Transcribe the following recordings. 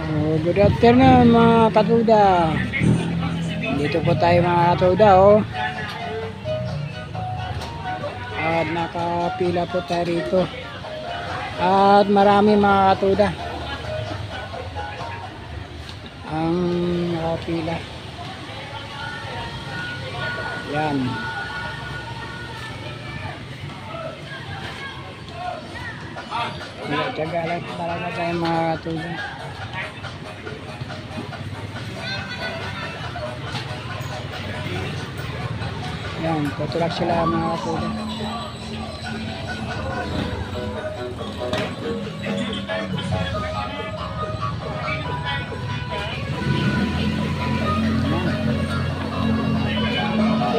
Oh, good afternoon mga katuda. Dito po tayo mga katuda oh. At nakapila po tayo rito. At marami mga katuda ang nakapila. Yan. Taga lang talaga tayo mga katuda. Yan, patulak sila mga katuda.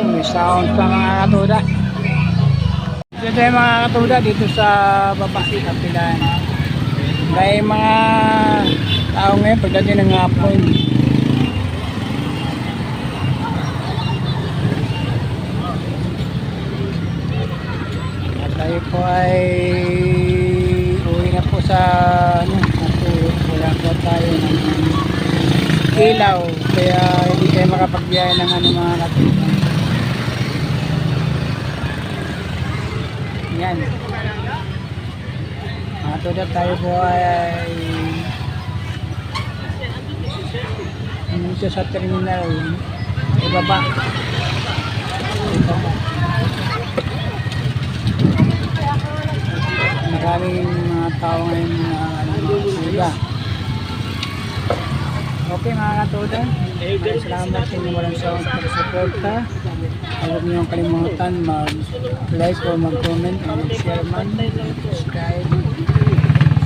May sound pa mga katuda. Dito tayo mga katuda dito sa baba kapilan. May mga tao ngayon pagdating ng hapon. At tayo po ay uwi na po sa natulog. Wala po tayo ng ilaw kaya hindi tayo makapagbiyahe ng mga katuda. Yan. Katuda tayo po ay dito sa terminal. Ibaba. Maraming mga tao ngayon na katuda. Okay mga katuda. Salamat sa inyo walang sawang pagsuporta. Huwag niyong kalimutan mag-like o mag-comment o mag-share man, subscribe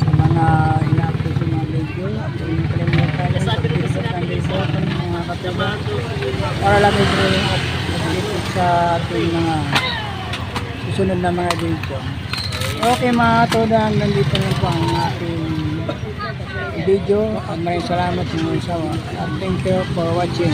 sa mga ina-upload ng mga video. At huwag niyong kalimutan sa Facebook and Facebook mga katuda para lagi ko yung update sa ating mga susunod na mga video. Okay mga katuda, nandito na po ang ating video. Maraming salamat sa mga sawa. Thank you for watching.